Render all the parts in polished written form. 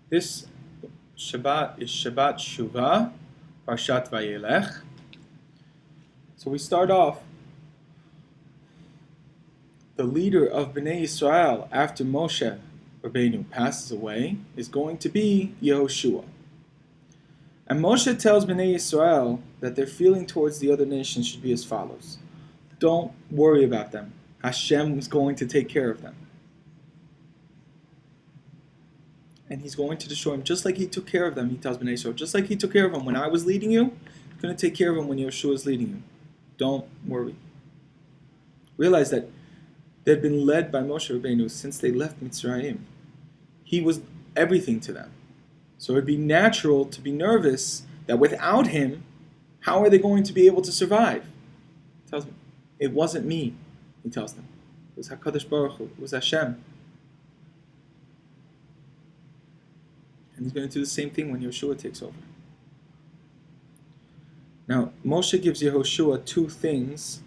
This Shabbat is Shabbat Shuva, Parshat Va'yelech. So we start off. The leader of Bnei Israel after Moshe Rabbeinu passes away is going to be Yehoshua. And Moshe tells Bnei Israel that their feeling towards the other nations should be as follows. Don't worry about them. Hashem is going to take care of them. And he's going to destroy them just like he took care of them, he tells Bnei Israel. Just like he took care of them when I was leading you, he's going to take care of them when Yehoshua is leading you. Don't worry. Realize that they'd been led by Moshe Rabbeinu since they left Mitzrayim. He was everything to them. So it'd be natural to be nervous that without him, how are they going to be able to survive? He tells them, it wasn't me, he tells them. It was HaKadosh Baruch Hu, it was Hashem. And he's going to do the same thing when Yehoshua takes over. Now, Moshe gives Yehoshua two things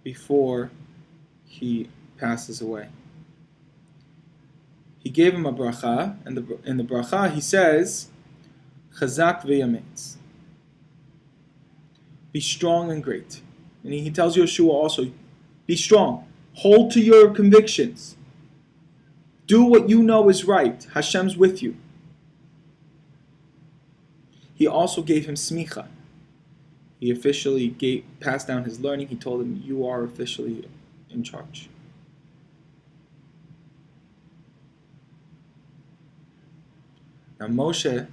before he passes away. He gave him a bracha, and in the bracha he says, Chazak v'yametz. Be strong and great. And he tells Yehoshua also, be strong. Hold to your convictions. Do what you know is right. Hashem's with you. He also gave him smicha. He officially passed down his learning. He told him, you are officially in charge. Now Moshe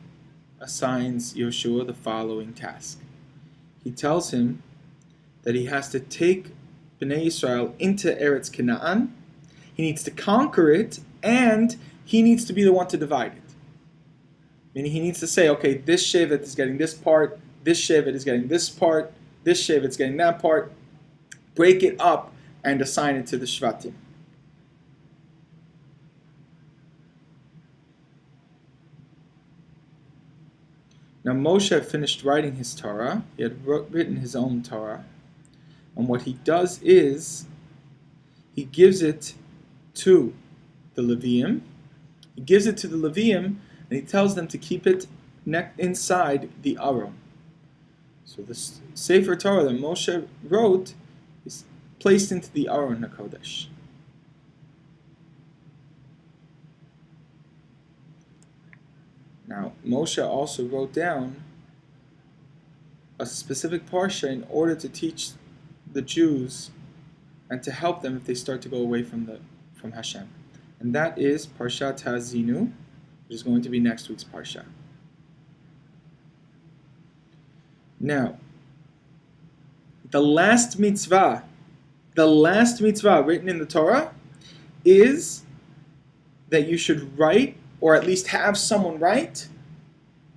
assigns Yehoshua the following task. He tells him that he has to take Bnei Israel into Eretz Canaan. He needs to conquer it, and he needs to be the one to divide it. Meaning he needs to say, okay, this Shevet is getting this part, this Shevet is getting this part, this Shevet is getting that part. Break it up and assign it to the Shvatim. Now Moshe had finished writing his Torah. He had written his own Torah. And what he does is, he gives it to the Leviim. He gives it to the Leviim, and he tells them to keep it inside the Aron. So the Sefer Torah that Moshe wrote is placed into the Aron HaKodesh. Now, Moshe also wrote down a specific parsha in order to teach the Jews and to help them if they start to go away from Hashem. And that is Parshat Ha'azinu, which is going to be next week's parsha. Now, the last mitzvah written in the Torah is that you should write, or at least have someone write,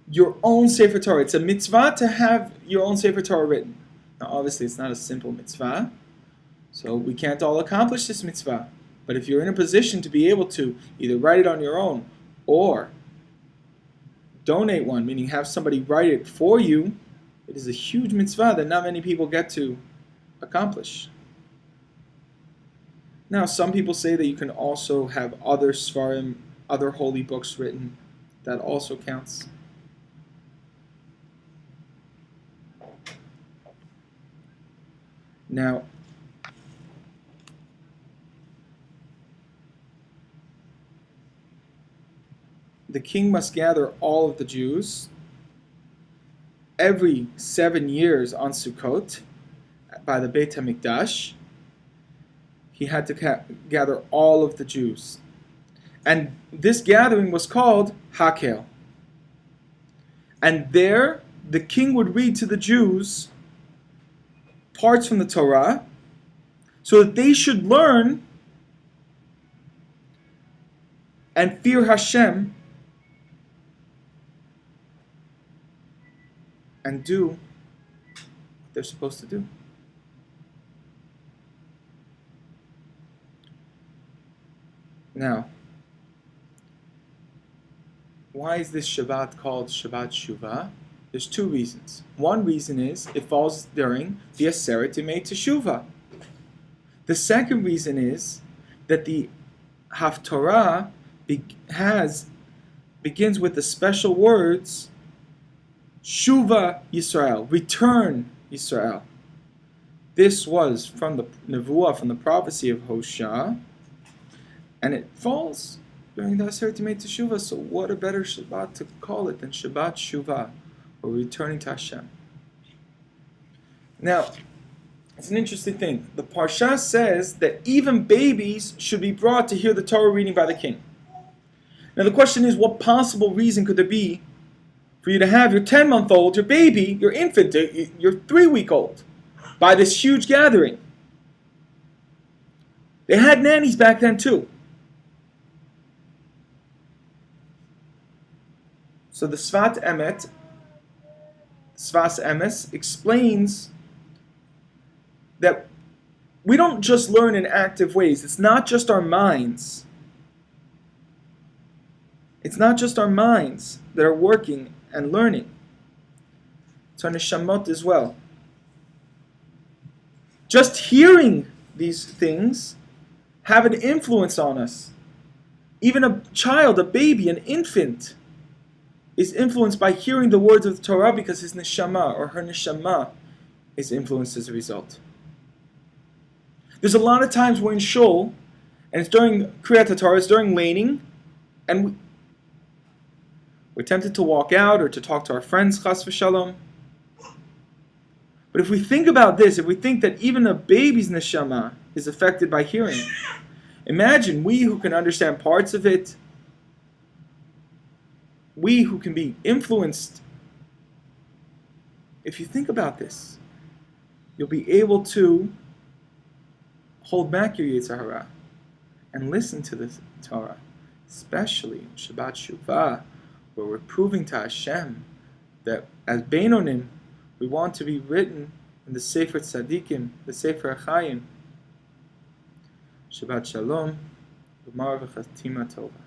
your own Sefer Torah. It's a mitzvah to have your own Sefer Torah written. Now, obviously, it's not a simple mitzvah, so we can't all accomplish this mitzvah. But if you're in a position to be able to either write it on your own or donate one, meaning have somebody write it for you, it is a huge mitzvah that not many people get to accomplish. Now, some people say that you can also have other svarim, other holy books written. That also counts. Now, the king must gather all of the Jews every 7 years on Sukkot by the Beit HaMikdash. He had to gather all of the Jews. And this gathering was called Hakel. And there, the king would read to the Jews parts from the Torah so that they should learn and fear Hashem and do what they're supposed to do. Now, why is this Shabbat called Shabbat Shuva? There's two reasons. One reason is it falls during the Aseret Yemei Teshuvah. The second reason is that the Haftorah has begins with the special words, shuva Yisrael, return Yisrael. This was from the nevuah, from the prophecy of Hosea, and it falls during the Aseret Yemei Teshuvah. So what a better Shabbat to call it than Shabbat Shuvah, or returning to Hashem. Now, it's an interesting thing. The Parsha says that even babies should be brought to hear the Torah reading by the king. Now the question is, what possible reason could there be for you to have your 10-month-old, your baby, your infant, your 3-week-old, by this huge gathering? They had nannies back then too. So the Sfas Emes, explains that we don't just learn in active ways. It's not just our minds. It's not just our minds that are working and learning. It's our neshamot as well. Just hearing these things have an influence on us. Even a child, a baby, an infant, is influenced by hearing the words of the Torah because his neshama or her neshama is influenced as a result. There's a lot of times we're in shul, and it's during Kriyat Torah, it's during laning, and we're tempted to walk out or to talk to our friends, chas v'shalom. But if we think about this, if we think that even a baby's neshama is affected by hearing, imagine we who can understand parts of it, we who can be influenced. If you think about this, you'll be able to hold back your Yetzer Hara and listen to the Torah, especially in Shabbat Shuvah, where we're proving to Hashem that as Beinonim, we want to be written in the Sefer Tzadikim, the Sefer Achayim. Shabbat Shalom, V'mar v'chatima tova.